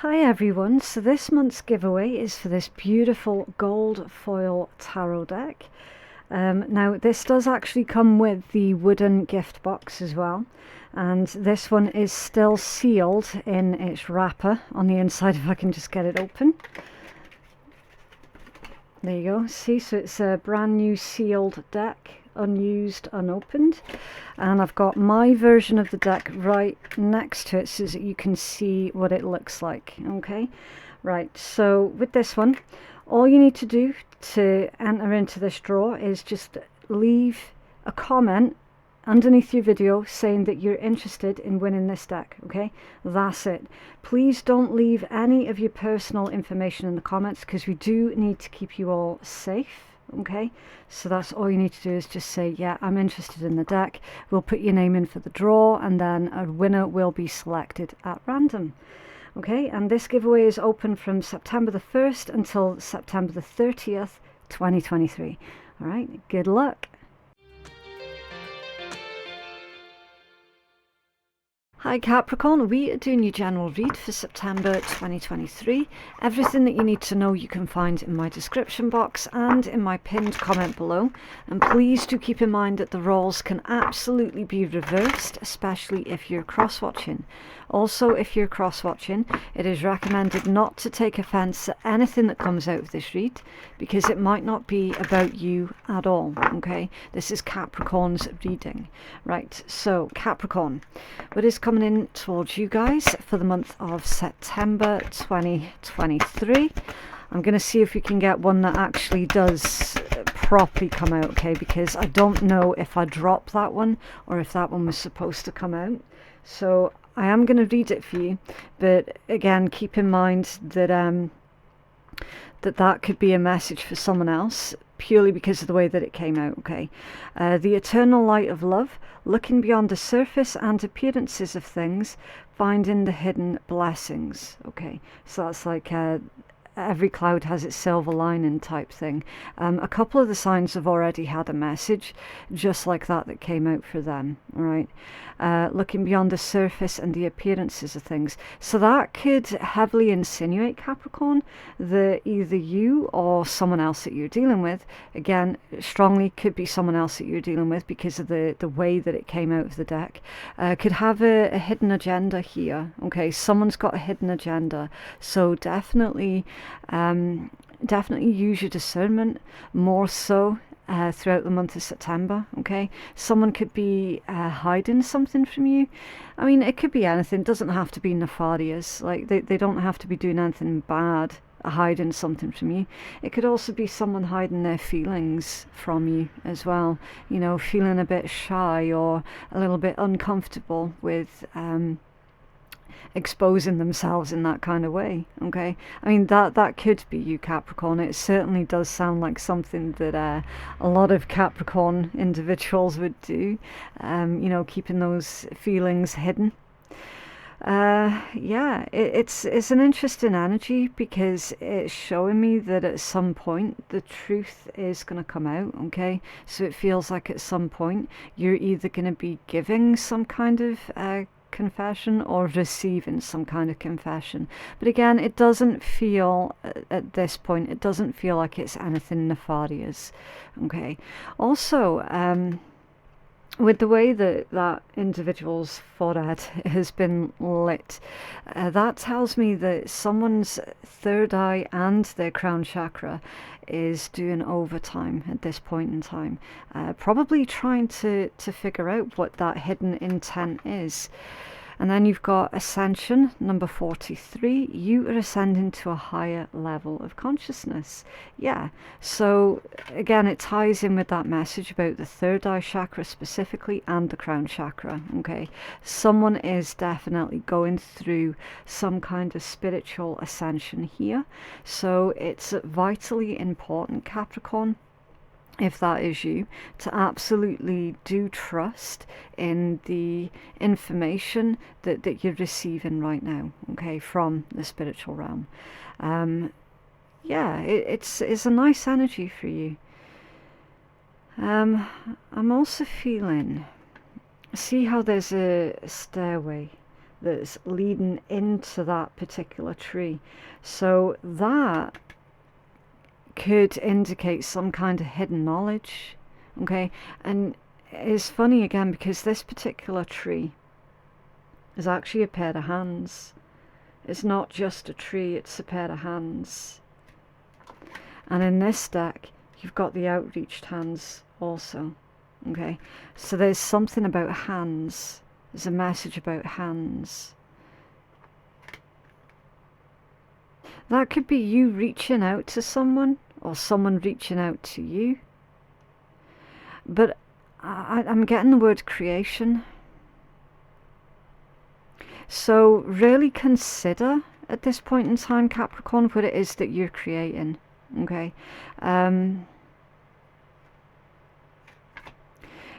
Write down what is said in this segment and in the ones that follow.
Hi everyone, so this month's giveaway is for this beautiful gold foil tarot deck. Now this does actually come with the wooden gift box as well, and this one is still sealed in its wrapper on the inside if I can just get it open. There you go, see, so it's a brand new sealed deck, unused, unopened, and I've got my version of the deck right next to it so that you can see what it looks like. Okay, right, so with this one, all you need to do to enter into this draw is just leave a comment underneath your video saying that you're interested in winning this deck. Okay, that's it. Please don't leave any of your personal information in the comments because we do need to keep you all safe. Okay, so that's all you need to do is just say, yeah, I'm interested in the deck. We'll put your name in for the draw and then a winner will be selected at random. Okay, and this giveaway is open from September the 1st until September the 30th, 2023. All right, good luck. Hi Capricorn, we are doing your general read for September 2023. Everything that you need to know you can find in my description box and in my pinned comment below. And please do keep in mind that the roles can absolutely be reversed, especially if you're cross-watching. Also, if you're cross-watching, it is recommended not to take offence at anything that comes out of this read because it might not be about you at all, okay? This is Capricorn's reading. Right, so Capricorn, what is coming in towards you guys for the month of September 2023? I'm going to see if we can get one that actually does properly come out, okay? Because I don't know if I dropped that one or if that one was supposed to come out. So I am going to read it for you, but again, keep in mind that that could be a message for someone else purely because of the way that it came out, okay? The eternal light of love, looking beyond the surface and appearances of things, finding the hidden blessings, okay? So that's like every cloud has its silver lining type thing. A couple of the signs have already had a message just like that came out for them. All right, looking beyond the surface and the appearances of things, so that could heavily insinuate, Capricorn, that either you or someone else that you're dealing with, again strongly could be someone else that you're dealing with because of the way that it came out of the deck, could have a hidden agenda here. Okay, someone's got a hidden agenda, so definitely use your discernment more so throughout the month of September. Okay, someone could be hiding something from you. I mean, it could be anything. It doesn't have to be nefarious. Like they don't have to be doing anything bad, hiding something from you. It could also be someone hiding their feelings from you as well, you know, feeling a bit shy or a little bit uncomfortable with exposing themselves in that kind of way. Okay, I mean that could be you, Capricorn. It certainly does sound like something that a lot of Capricorn individuals would do, you know, keeping those feelings hidden. Yeah, it's an interesting energy because it's showing me that at some point the truth is going to come out. Okay, so it feels like at some point you're either going to be giving some kind of confession or receiving some kind of confession, but again, it doesn't feel at this point, it doesn't feel like it's anything nefarious. Okay, also with the way that individual's forehead has been lit, that tells me that someone's third eye and their crown chakra is doing overtime at this point in time, probably trying to figure out what that hidden intent is. And then you've got Ascension, number 43. You are ascending to a higher level of consciousness. Yeah, so again, it ties in with that message about the third eye chakra specifically and the crown chakra. Okay, someone is definitely going through some kind of spiritual ascension here. So it's vitally important, Capricorn, if that is you, to absolutely do trust in the information that you're receiving right now, okay, from the spiritual realm. Yeah, it's a nice energy for you. I'm also feeling, see how there's a stairway that's leading into that particular tree. So that could indicate some kind of hidden knowledge, okay? And it's funny again because this particular tree is actually a pair of hands. It's not just a tree, it's a pair of hands. And in this deck, you've got the outreached hands also, okay? So there's something about hands. There's a message about hands. That could be you reaching out to someone or someone reaching out to you. But I'm getting the word creation. So really consider at this point in time, Capricorn, what it is that you're creating. Okay.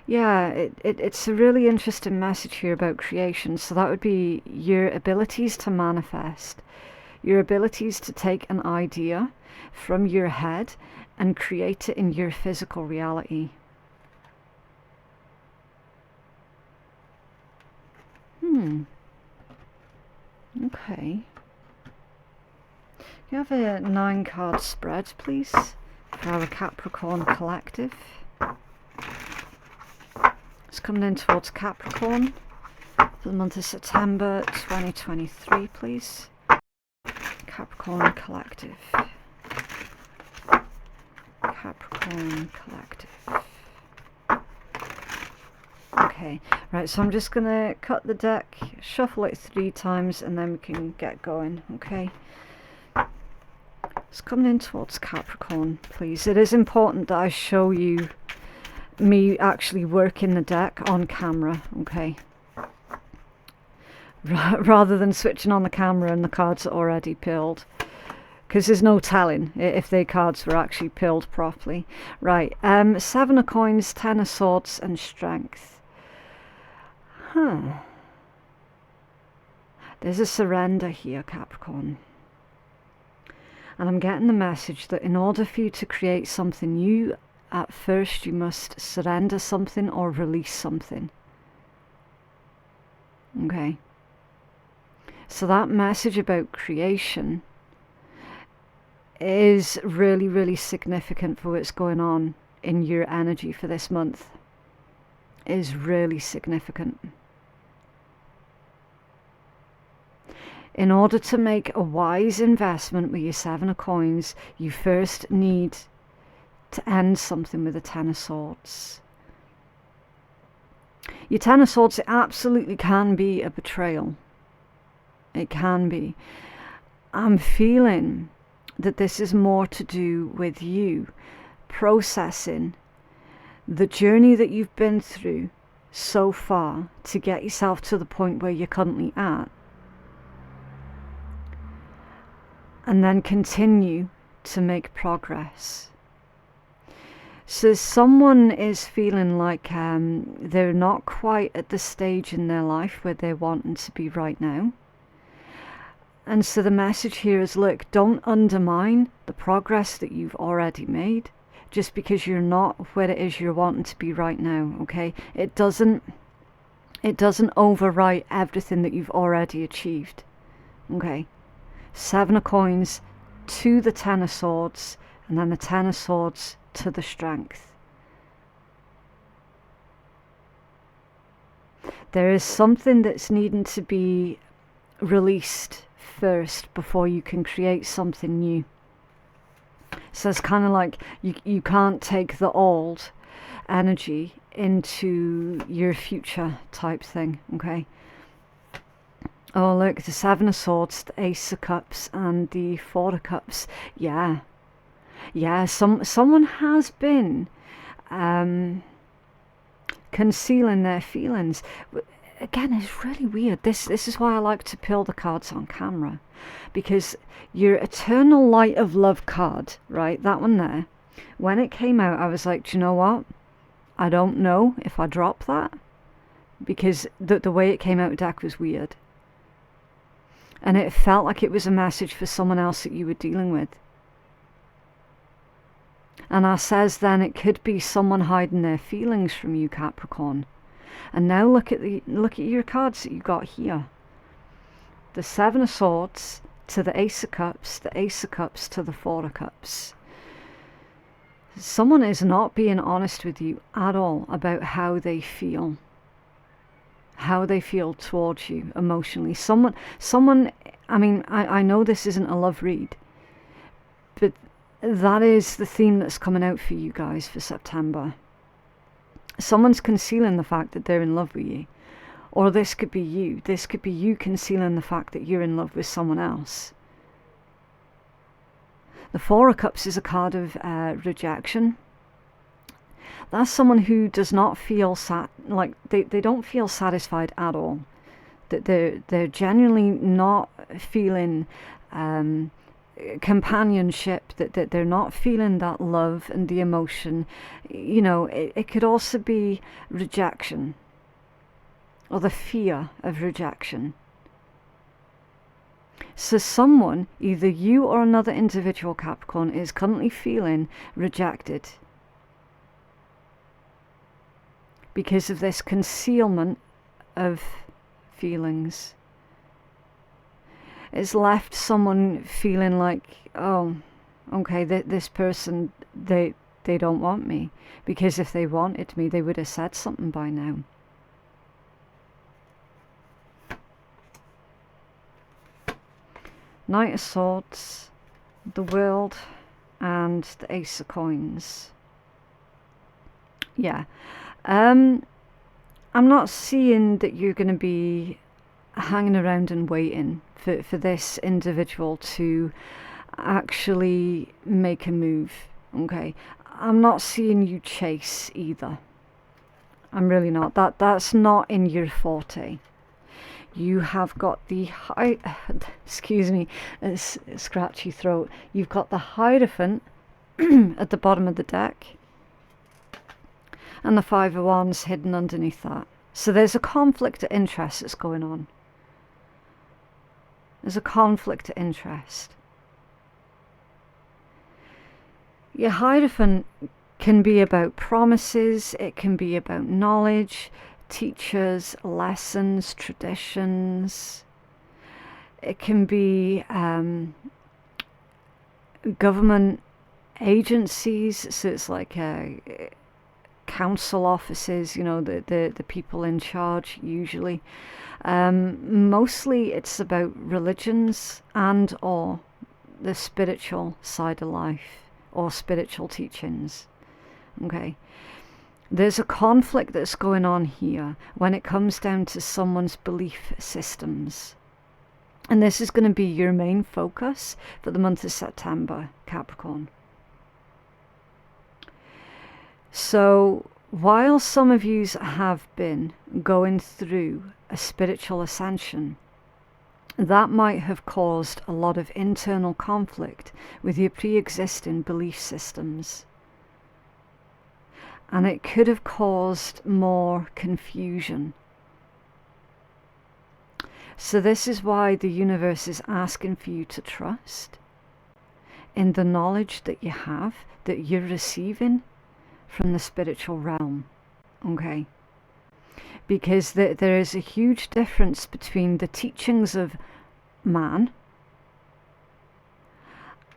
Yeah, it's a really interesting message here about creation. So that would be your abilities to manifest, your abilities to take an idea from your head and create it in your physical reality. Okay. You have a 9-card spread, please, for our Capricorn collective. It's coming in towards Capricorn for the month of September 2023, please. Capricorn collective. Capricorn collective. Okay, right, so I'm just going to cut the deck, shuffle it 3 times, and then we can get going, okay? It's coming in towards Capricorn, please. It is important that I show you me actually working the deck on camera, okay? Rather than switching on the camera and the cards are already peeled. Because there's no telling if the cards were actually peeled properly. Right, 7 of coins, 10 of swords, and strength. There's a surrender here, Capricorn. And I'm getting the message that in order for you to create something new, at first you must surrender something or release something. Okay. So that message about creation is really, really significant for what's going on in your energy for this month. It is really significant. In order to make a wise investment with your 7 of coins, you first need to end something with a 10 of swords. Your 10 of swords, it absolutely can be a betrayal. It can be. I'm feeling that this is more to do with you processing the journey that you've been through so far to get yourself to the point where you're currently at. And then continue to make progress. So someone is feeling like they're not quite at the stage in their life where they're wanting to be right now. And so the message here is, look, don't undermine the progress that you've already made just because you're not where it is you're wanting to be right now, okay? It doesn't overwrite everything that you've already achieved, okay? 7 of coins to the 10 of swords, and then the 10 of swords to the strength. There is something that's needing to be released first before you can create something new. So it's kind of like you can't take the old energy into your future type thing, okay? Oh, look, the 7 of swords, the Ace of Cups, and the 4 of Cups. Yeah. Yeah, someone has been concealing their feelings. Again, it's really weird. This is why I like to peel the cards on camera. Because your Eternal Light of Love card, right, that one there, when it came out, I was like, do you know what? I don't know if I drop that. Because the way it came out of deck was weird. And it felt like it was a message for someone else that you were dealing with. And I says then it could be someone hiding their feelings from you, Capricorn. And now look at your cards that you got here. the Seven of Swords to the Ace of Cups, the Ace of Cups to the Four of Cups. Someone is not being honest with you at all about how they feel towards you emotionally. Someone, I mean, I know this isn't a love read, but that is the theme that's coming out for you guys for September. Someone's concealing the fact that they're in love with you. Or this could be you. This could be you concealing the fact that you're in love with someone else. The Four of Cups is a card of rejection. That's someone who does not feel they don't feel satisfied at all. That they're genuinely not feeling companionship. That they're not feeling that love and the emotion. You know, it could also be rejection, or the fear of rejection. So someone, either you or another individual, Capricorn, is currently feeling rejected because of this concealment of feelings. It's left someone feeling like, oh, okay, this person, they don't want me, because if they wanted me, they would have said something by now. Knight of Swords, the World, and the Ace of Coins. Yeah. I'm not seeing that you're going to be hanging around and waiting for this individual to actually make a move. Okay. I'm not seeing you chase either. I'm really not. That's not in your forte. You have got the excuse me, it's a scratchy throat. You've got the Hierophant at the bottom of the deck, and the Five of Wands hidden underneath that. So there's a conflict of interest that's going on. There's a conflict of interest. Your Hierophant can be about promises, it can be about knowledge, teachers, lessons, traditions. It can be government agencies, so it's like council offices, you know, the people in charge usually. Mostly it's about religions and or the spiritual side of life or spiritual teachings. Okay. There's a conflict that's going on here when it comes down to someone's belief systems. And this is going to be your main focus for the month of September, Capricorn. So, while some of you have been going through a spiritual ascension, that might have caused a lot of internal conflict with your pre-existing belief systems. And it could have caused more confusion. So this is why the universe is asking for you to trust in the knowledge that you have, that you're receiving from the spiritual realm. Okay? Because there is a huge difference between the teachings of man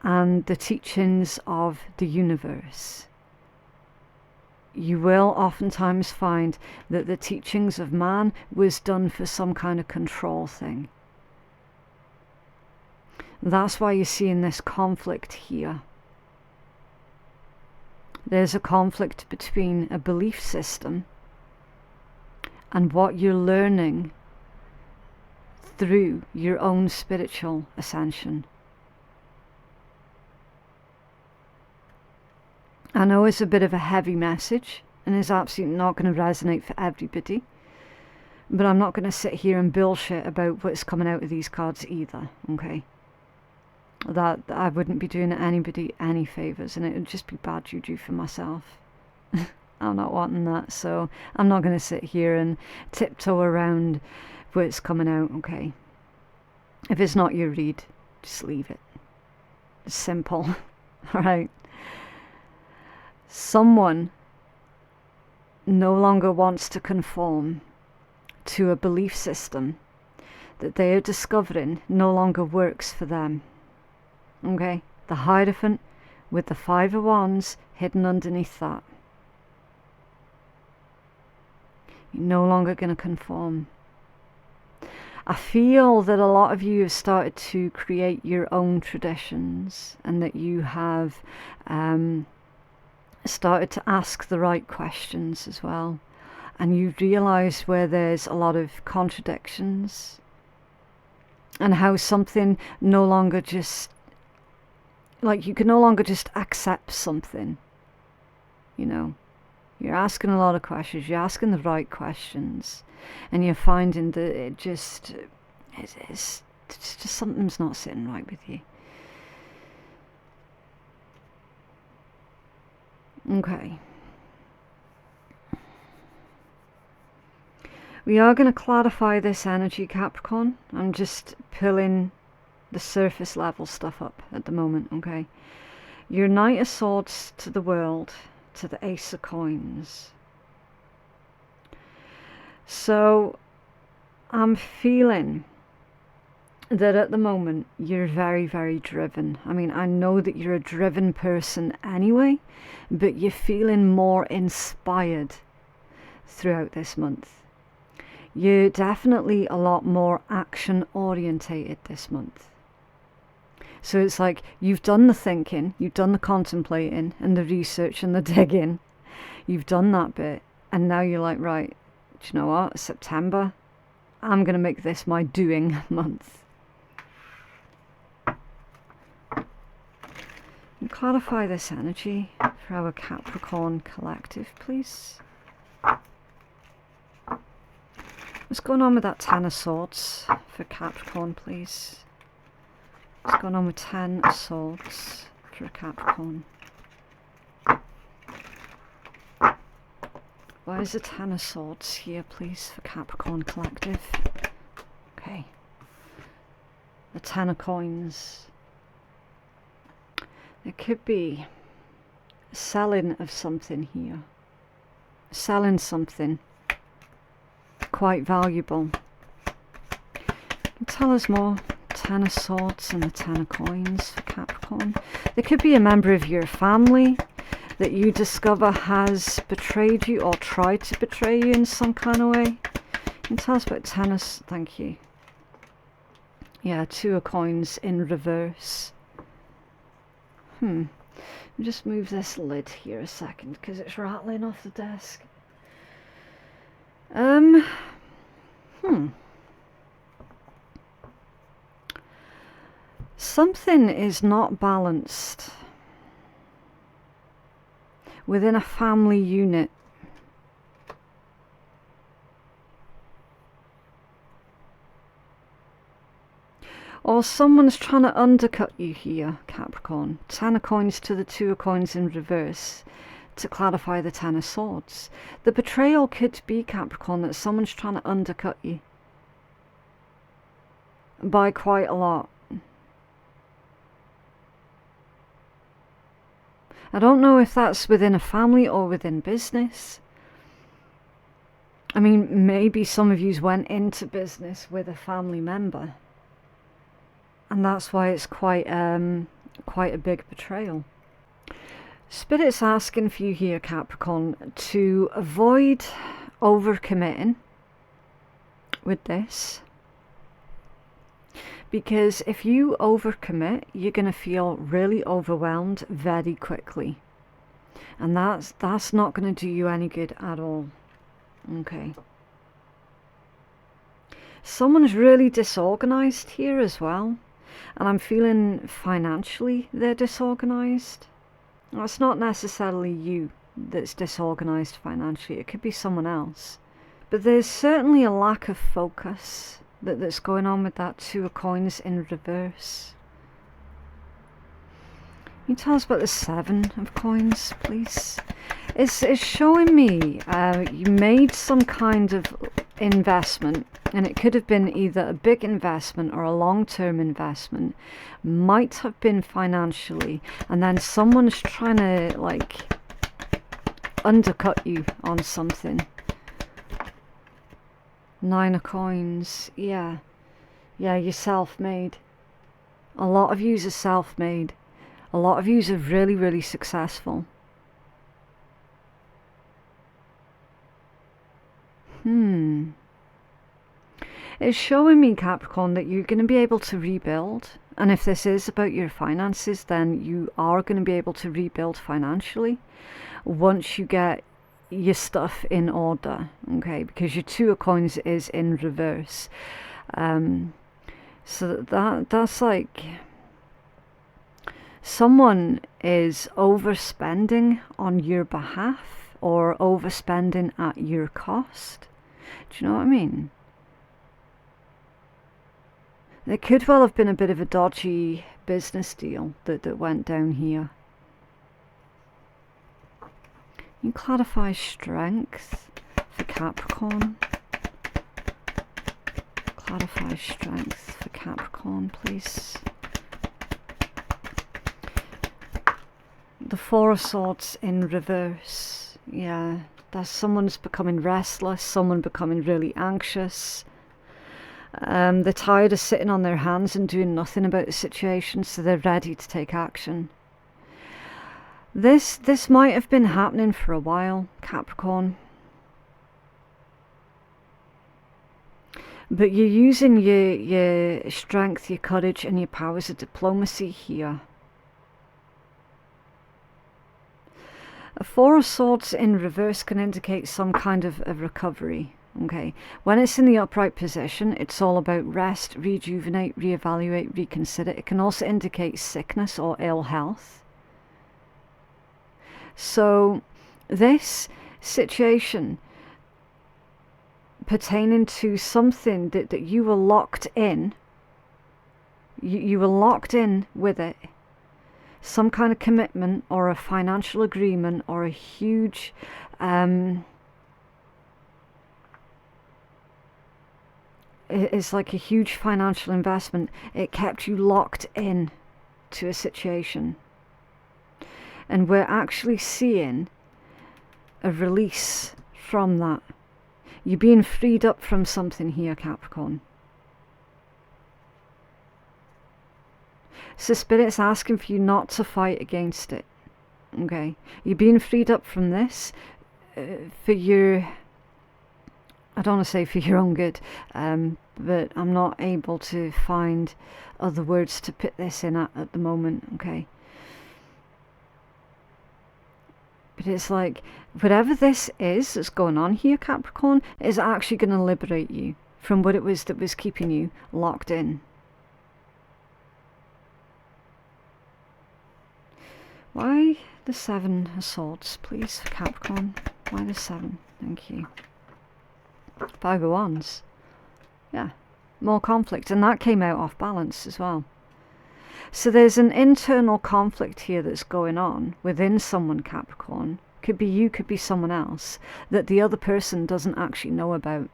and the teachings of the universe. You will oftentimes find that the teachings of man was done for some kind of control thing. That's why you're seeing this conflict here. There's a conflict between a belief system and what you're learning through your own spiritual ascension. I know it's a bit of a heavy message and is absolutely not going to resonate for everybody, but I'm not going to sit here and bullshit about what's coming out of these cards either, okay? That I wouldn't be doing anybody any favours, and it would just be bad juju for myself. I'm not wanting that, so I'm not going to sit here and tiptoe around what's coming out, okay? If it's not your read, just leave it. It's simple, alright? Someone no longer wants to conform to a belief system that they are discovering no longer works for them. Okay? The Hierophant with the Five of Wands hidden underneath that. You're no longer going to conform. I feel that a lot of you have started to create your own traditions, and that you have started to ask the right questions as well. And you've realised where there's a lot of contradictions, and how something no longer just, like, you can no longer just accept something, you know. You're asking a lot of questions, you're asking the right questions, and you're finding that it's just something's not sitting right with you. Okay. We are going to clarify this energy, Capricorn. I'm just pulling the surface level stuff up at the moment, okay? Your Knight of Swords to the World, to the Ace of Coins. So I'm feeling that at the moment you're very, very driven. I mean, I know that you're a driven person anyway, but you're feeling more inspired throughout this month. You're definitely a lot more action orientated this month. So it's like you've done the thinking, you've done the contemplating and the research and the digging. You've done that bit, and now you're like, right, do you know what? September, I'm going to make this my doing month. And clarify this energy for our Capricorn collective, please. What's going on with that Ten of Swords for Capricorn, please? What's going on with Ten of Swords for a Capricorn? Why is the Ten of Swords here, please, for Capricorn collective? Okay. The Ten of Coins. There could be selling of something here. Selling something quite valuable. Tell us more. Ten of Swords and the Ten of Coins for Capricorn. There could be a member of your family that you discover has betrayed you or tried to betray you in some kind of way. Can you tell us about Ten of... Thank you. Yeah, Two of Coins in reverse. Just move this lid here a second because it's rattling off the desk. Something is not balanced within a family unit. Or someone's trying to undercut you here, Capricorn. Ten of Coins to the Two of Coins in reverse to clarify the Ten of Swords. The betrayal could be, Capricorn, that someone's trying to undercut you by quite a lot. I don't know if that's within a family or within business. I mean, maybe some of you went into business with a family member, and that's why it's quite a big betrayal. Spirit's asking for you here, Capricorn, to avoid overcommitting with this. Because if you overcommit, you're going to feel really overwhelmed very quickly. And that's not going to do you any good at all. Okay. Someone's really disorganized here as well. And I'm feeling financially they're disorganized. It's not necessarily you that's disorganized financially. It could be someone else. But there's certainly a lack of focus that's going on with that Two of Coins in reverse. Can you tell us about the Seven of Coins, please? It's showing me you made some kind of investment, and it could have been either a big investment or a long-term investment. Might have been financially, and then someone's trying to like undercut you on something. Nine of Coins, yeah. Yeah, you're self-made. A lot of yous are self-made. A lot of yous are really, really successful. It's showing me, Capricorn, that you're going to be able to rebuild. And if this is about your finances, then you are going to be able to rebuild financially once you get your stuff in order, okay? Because your Two of Coins is in reverse. So that's like someone is overspending on your behalf or overspending at your cost. Do you know what I mean? There could well have been a bit of a dodgy business deal that went down here. You clarify strength for Capricorn. Clarify strength for Capricorn, please. The Four of Swords in reverse. Yeah, that's someone's becoming restless, someone becoming really anxious. They're tired of sitting on their hands and doing nothing about the situation, so they're ready to take action. This might have been happening for a while, Capricorn. But you're using your strength, your courage, and your powers of diplomacy here. A Four of Swords in reverse can indicate some kind of a recovery. Okay, when it's in the upright position, it's all about rest, rejuvenate, reevaluate, reconsider. It can also indicate sickness or ill health. So this situation pertaining to something that you were locked in, you were locked in with it, some kind of commitment or a financial agreement or a huge it's like a huge financial investment. It kept you locked in to a situation. And we're actually seeing a release from that. You're being freed up from something here, Capricorn. So Spirit's asking for you not to fight against it. Okay? You're being freed up from this for your... I don't want to say for your own good, but I'm not able to find other words to put this in at the moment, okay? But it's like, whatever this is that's going on here, Capricorn, is actually going to liberate you from what it was that was keeping you locked in. Why the Seven of Swords, please, for Capricorn? Why the Seven? Thank you. Five of Wands. Yeah, more conflict, and that came out off balance as well. So there's an internal conflict here that's going on within someone, Capricorn. Could be you, could be someone else, that the other person doesn't actually know about,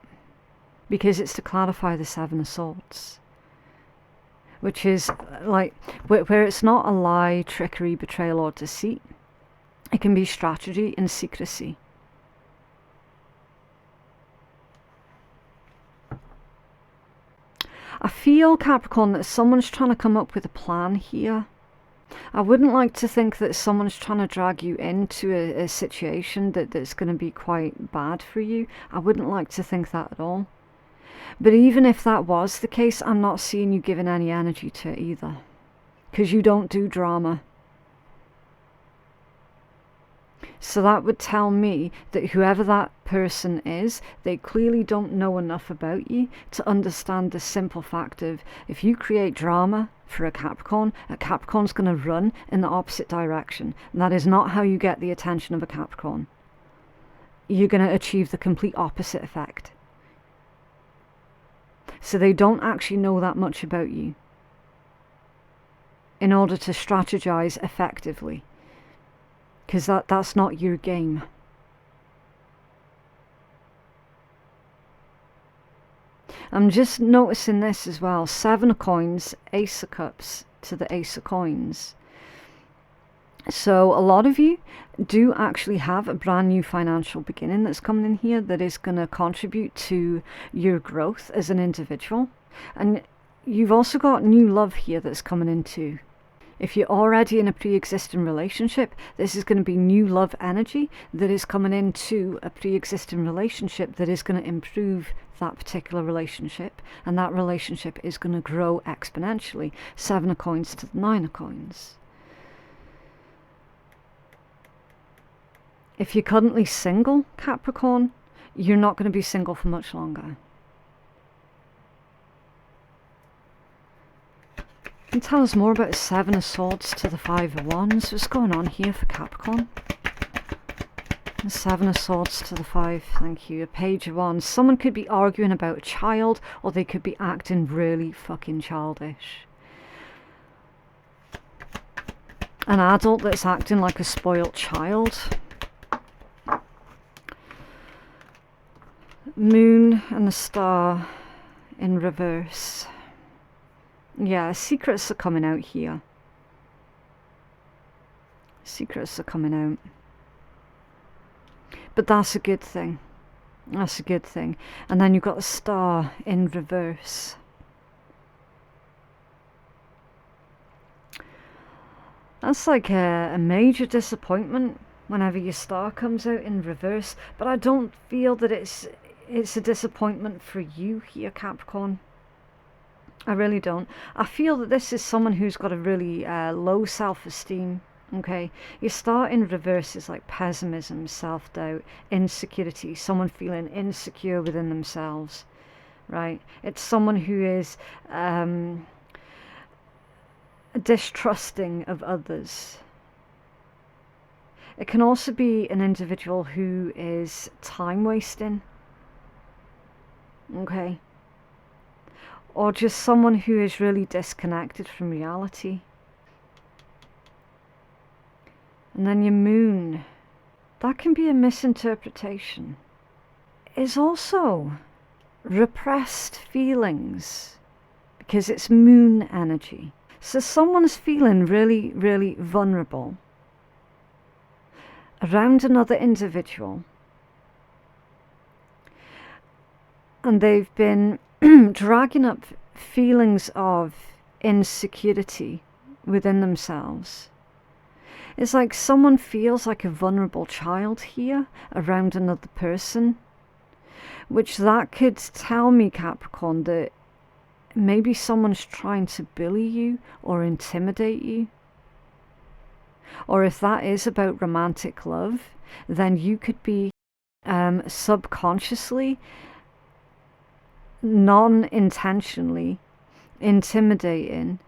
because it's to clarify the Seven of Swords, which is like where it's not a lie, trickery, betrayal or deceit. It can be strategy and secrecy. I feel, Capricorn, that someone's trying to come up with a plan here. I wouldn't like to think that someone's trying to drag you into a situation that's going to be quite bad for you. I wouldn't like to think that at all. But even if that was the case, I'm not seeing you giving any energy to it either. Because you don't do drama. So that would tell me that whoever that person is, they clearly don't know enough about you to understand the simple fact of, if you create drama for a Capricorn's going to run in the opposite direction. And that is not how you get the attention of a Capricorn. You're going to achieve the complete opposite effect. So they don't actually know that much about you in order to strategize effectively. Because that's not your game. I'm just noticing this as well. Seven of Coins, Ace of Cups to the Ace of Coins. So a lot of you do actually have a brand new financial beginning that's coming in here that is going to contribute to your growth as an individual. And you've also got new love here that's coming in too. If you're already in a pre-existing relationship, this is going to be new love energy that is coming into a pre-existing relationship that is going to improve that particular relationship, and that relationship is going to grow exponentially. 7 of coins to the 9 of coins. If you're currently single, Capricorn, you're not going to be single for much longer. Can you tell us more about 7 of Swords to the 5 of Wands? What's going on here for Capricorn? The 7 of Swords to the 5, thank you. A Page of Wands. Someone could be arguing about a child, or they could be acting really fucking childish. An adult that's acting like a spoilt child. Moon and the Star in reverse. Yeah, secrets are coming out here. Secrets are coming out. But that's a good thing. That's a good thing. And then you've got the Star in reverse. That's like a major disappointment whenever your Star comes out in reverse. But I don't feel that it's a disappointment for you here, Capricorn. I really don't. I feel that this is someone who's got a really low self-esteem, okay? Your Star in reverse is like pessimism, self-doubt, insecurity, someone feeling insecure within themselves, right? It's someone who is distrusting of others. It can also be an individual who is time-wasting, okay? Or just someone who is really disconnected from reality. And then your Moon, that can be a misinterpretation. It's also repressed feelings, because it's Moon energy. So someone's feeling really, really vulnerable around another individual. And they've been dragging up feelings of insecurity within themselves. It's like someone feels like a vulnerable child here around another person, which that could tell me, Capricorn, that maybe someone's trying to bully you or intimidate you. Or if that is about romantic love, then you could be subconsciously, non-intentionally intimidating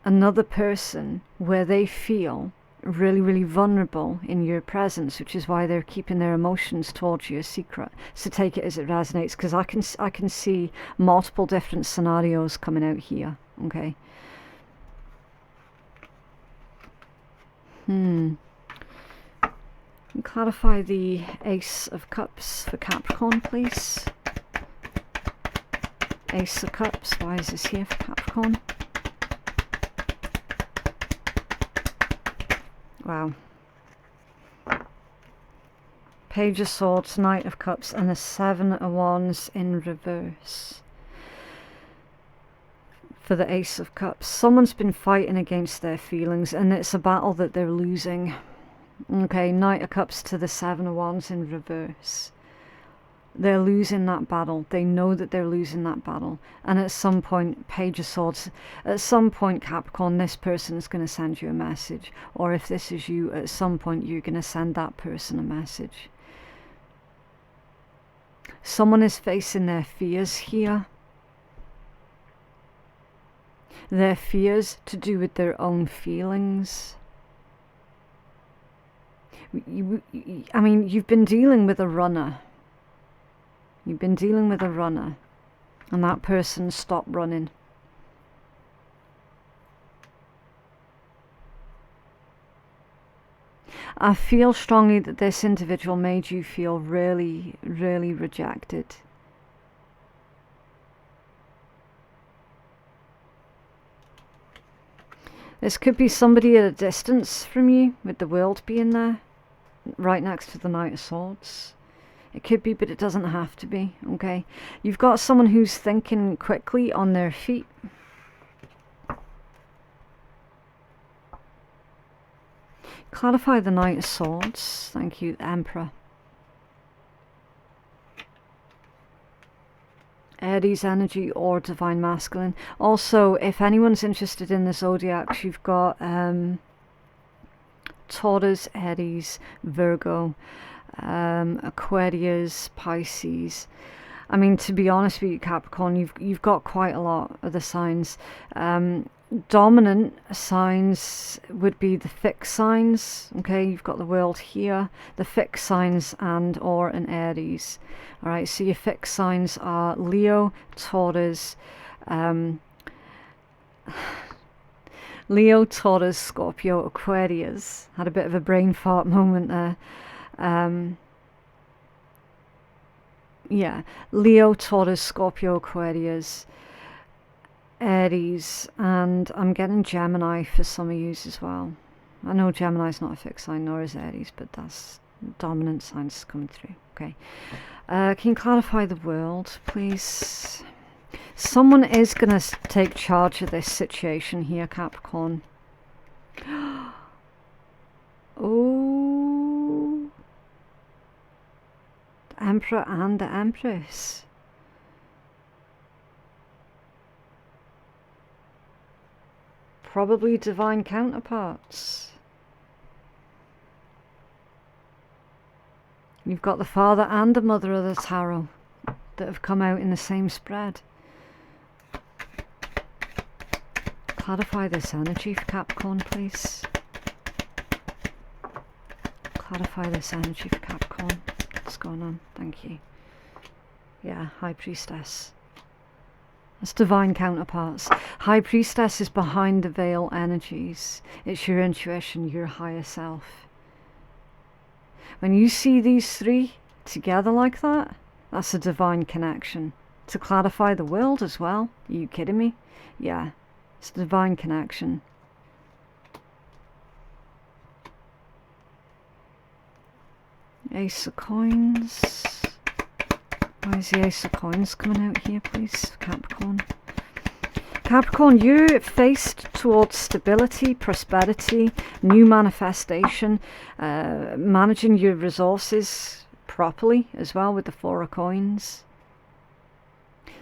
another person where they feel really, really vulnerable in your presence, which is why they're keeping their emotions towards you a secret. So take it as it resonates, because I can see multiple different scenarios coming out here, okay? Clarify the Ace of Cups for Capricorn, please. Ace of Cups, why is this here for Capricorn? Wow. Page of Swords, Knight of Cups, and the 7 of Wands in reverse. For the Ace of Cups, someone's been fighting against their feelings, and it's a battle that they're losing. Okay, Knight of Cups to the 7 of Wands in reverse. They're losing that battle. They know that they're losing that battle. And at some point, Page of Swords, at some point, Capricorn, this person is going to send you a message. Or if this is you, at some point, you're going to send that person a message. Someone is facing their fears here. Their fears to do with their own feelings. I mean, you've been dealing with a runner. You've been dealing with a runner, and that person stopped running. I feel strongly that this individual made you feel really, really rejected. This could be somebody at a distance from you, with the World being there, right next to the Knight of Swords. It could be, but it doesn't have to be, okay? You've got someone who's thinking quickly on their feet. Clarify the Knight of Swords. Thank you, Emperor. Aries energy or Divine Masculine. Also, if anyone's interested in the zodiacs, you've got Taurus, Aries, Virgo, Aquarius, Pisces. I mean, to be honest with you, Capricorn, you've got quite a lot of the signs. Dominant signs would be the fixed signs. Okay, you've got the World here, the fixed signs and or an Aries. All right, so your fixed signs are Leo, Taurus, Leo, Taurus, Scorpio, Aquarius. Had a bit of a brain fart moment there. Yeah, Leo, Taurus, Scorpio, Aquarius, Aries, and I'm getting Gemini for some of you as well. I know Gemini's not a fixed sign, nor is Aries, but that's dominant signs coming through. Okay. Can you clarify the world, please? Someone is going to take charge of this situation here, Capricorn. Oh. The Emperor and the Empress. Probably divine counterparts. You've got the father and the mother of the tarot that have come out in the same spread. Clarify this energy for Capricorn, please. Clarify this energy for Capricorn. What's going on? Thank you. Yeah, High Priestess. That's divine counterparts. High Priestess is behind the veil energies. It's your intuition, your higher self. When you see these three together like that, that's a divine connection. To clarify the world as well. Are you kidding me? Yeah, it's a divine connection. Ace of Coins. Why is the Ace of Coins coming out here, please? Capricorn. Capricorn, you're faced towards stability, prosperity, new manifestation, managing your resources properly as well with the Four of Coins.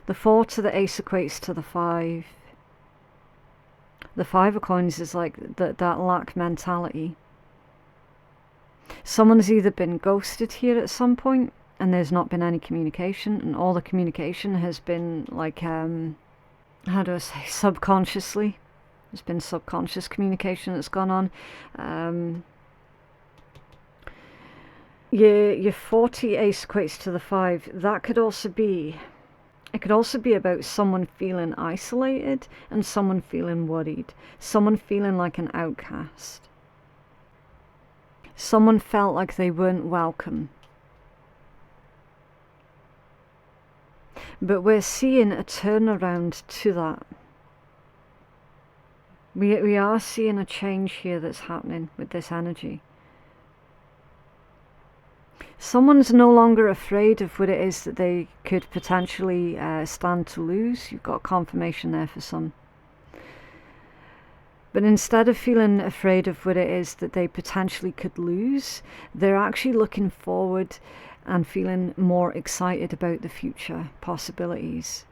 The 4 to the Ace equates to the 5. The 5 of Coins is like that lack mentality. Someone's either been ghosted here at some point and there's not been any communication, and all the communication has been like how do I say, subconsciously. There's been subconscious communication that's gone on. Your 40 Ace equates to the 5. That could also be, it could also be about someone feeling isolated and someone feeling worried. Someone feeling like an outcast. Someone felt like they weren't welcome. But we're seeing a turnaround to that. We are seeing a change here that's happening with this energy. Someone's no longer afraid of what it is that they could potentially stand to lose. You've got confirmation there for some. But instead of feeling afraid of what it is that they potentially could lose, they're actually looking forward and feeling more excited about the future possibilities.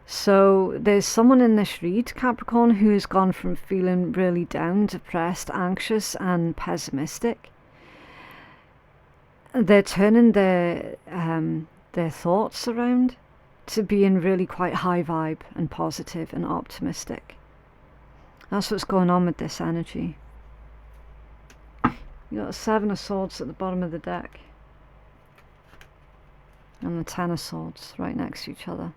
So there's someone in this read, Capricorn, who has gone from feeling really down, depressed, anxious and pessimistic. They're turning their thoughts around to being really quite high vibe and positive and optimistic. That's what's going on with this energy. You got the 7 of Swords at the bottom of the deck. And the 10 of Swords right next to each other.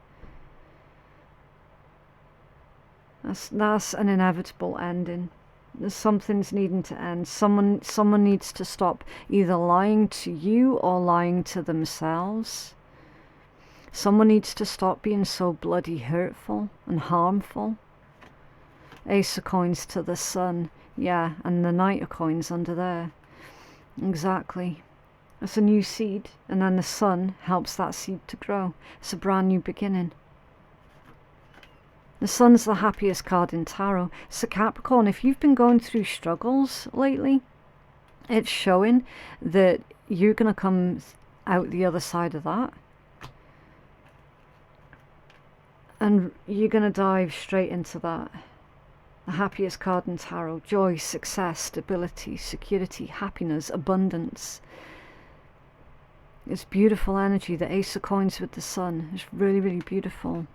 That's an inevitable ending. Something's needing to end. Someone needs to stop either lying to you or lying to themselves. Someone needs to stop being so bloody hurtful and harmful. Ace of Coins to the Sun. Yeah, and the Knight of Coins under there. Exactly. It's a new seed, and then the sun helps that seed to grow. It's a brand new beginning. The sun's the happiest card in tarot. So Capricorn, if you've been going through struggles lately, it's showing that you're going to come out the other side of that. And you're going to dive straight into that. The happiest card in tarot. Joy, success, stability, security, happiness, abundance. It's beautiful energy. The Ace of Coins with the sun. It's really, really beautiful.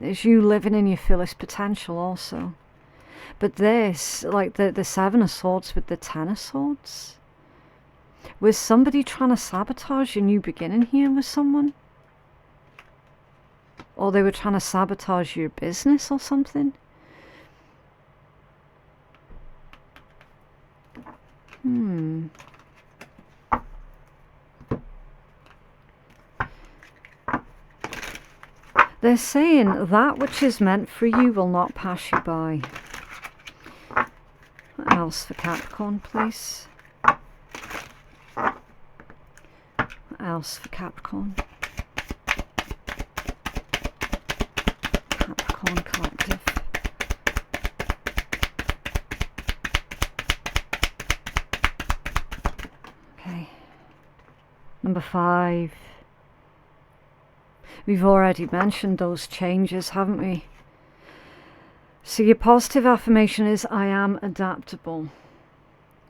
It's you living in your fullest potential also. But this, like the Seven of Swords with the Ten of Swords. Was somebody trying to sabotage your new beginning here with someone? Or they were trying to sabotage your business or something? They're saying that which is meant for you will not pass you by. What else for Capricorn, please? What else for Capricorn? Capricorn Collective. Okay. Number 5. We've already mentioned those changes, haven't we? So your positive affirmation is, I am adaptable.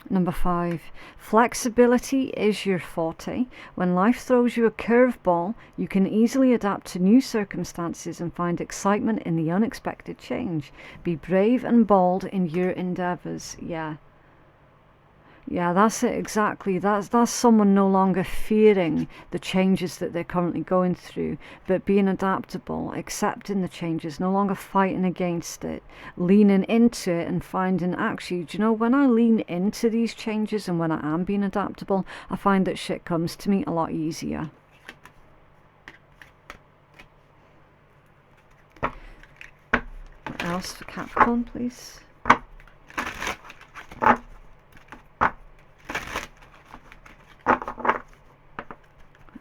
Number 5, flexibility is your forte. When life throws you a curveball, you can easily adapt to new circumstances and find excitement in the unexpected change. Be brave and bold in your endeavours. Yeah, that's it exactly. That's someone no longer fearing the changes that they're currently going through, but being adaptable, accepting the changes, no longer fighting against it, leaning into it and finding, actually, do you know, when I lean into these changes and when I am being adaptable, I find that shit comes to me a lot easier. What else for Capricorn, please?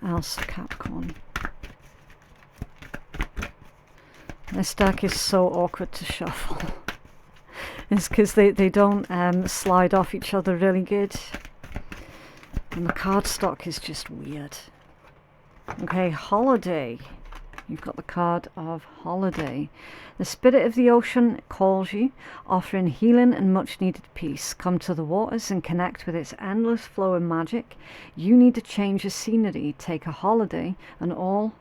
Else for Capricorn. This deck is so awkward to shuffle. It's because they don't slide off each other really good. And the cardstock is just weird. Okay, holiday. You've got the card of holiday. The spirit of the ocean calls you, offering healing and much needed peace. Come to the waters and connect with its endless flow of magic. You need to change the scenery, take a holiday, and all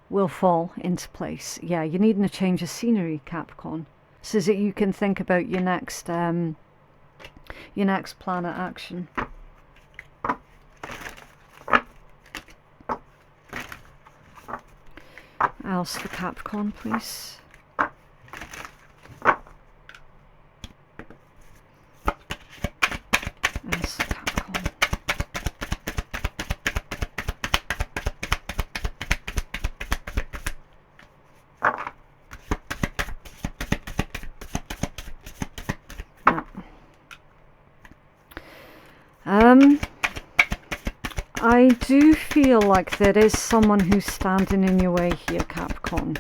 will fall into place. Yeah, you're needing to change the scenery, Capricorn, so that you can think about your next plan of action. Else for Capricorn, please. Else for Capricorn. No. I do feel like there is someone who's standing in your way here, Capricorn.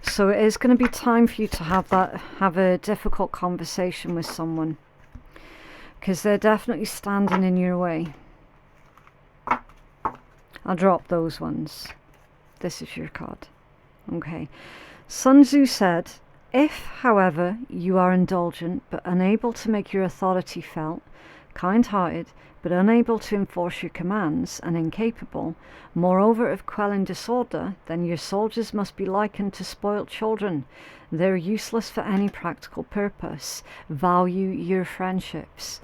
So it is going to be time for you to have a difficult conversation with someone, because they're definitely standing in your way. I'll drop those ones. This is your card. Okay. Sun Tzu said, if, however, you are indulgent but unable to make your authority felt, kind-hearted but unable to enforce your commands, and incapable, moreover, of quelling disorder, then your soldiers must be likened to spoilt children. They're useless for any practical purpose. Value your friendships.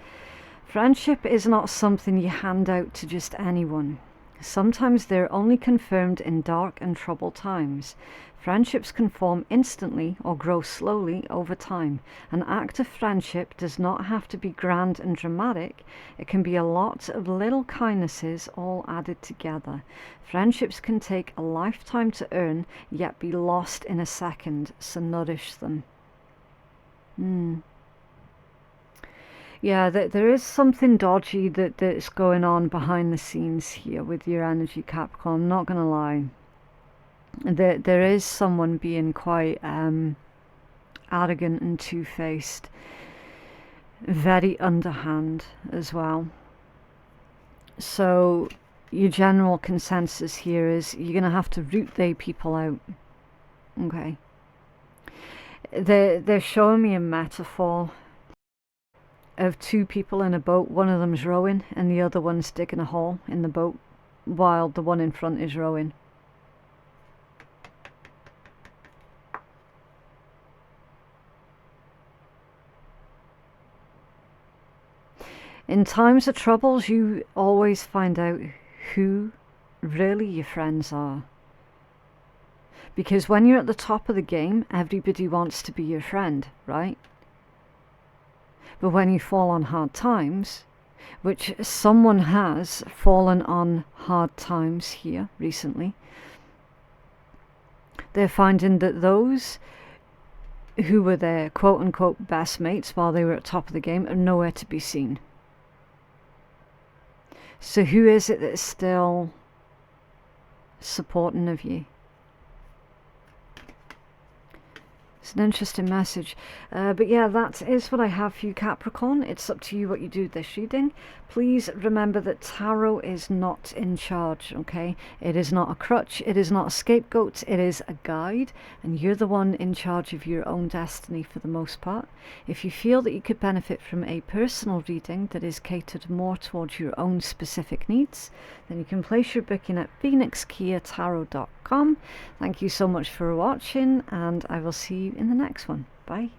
Friendship is not something you hand out to just anyone. Sometimes they're only confirmed in dark and troubled times. Friendships can form instantly or grow slowly over time. An act of friendship does not have to be grand and dramatic. It can be a lot of little kindnesses all added together. Friendships can take a lifetime to earn, yet be lost in a second, so nourish them. Yeah, there is something dodgy that's going on behind the scenes here with your energy, Capricorn. I'm not gonna lie. There is someone being quite arrogant and two-faced, very underhand as well. So your general consensus here is you're gonna have to root they people out. Okay. They're showing me a metaphor of two people in a boat. One of them's rowing and the other one's digging a hole in the boat while the one in front is rowing. In times of troubles, you always find out who really your friends are. Because when you're at the top of the game, everybody wants to be your friend, right? But when you fall on hard times, which someone has fallen on hard times here recently, they're finding that those who were their quote-unquote best mates while they were at top of the game are nowhere to be seen. So who is it that's still supporting of you? It's an interesting message. But yeah, that is what I have for you, Capricorn. It's up to you what you do with this reading. Please remember that tarot is not in charge, okay? It is not a crutch. It is not a scapegoat. It is a guide. And you're the one in charge of your own destiny for the most part. If you feel that you could benefit from a personal reading that is catered more towards your own specific needs, then you can place your booking at phoenixkeiatarot.com. Thank you so much for watching, and I will see you in the next one. Bye.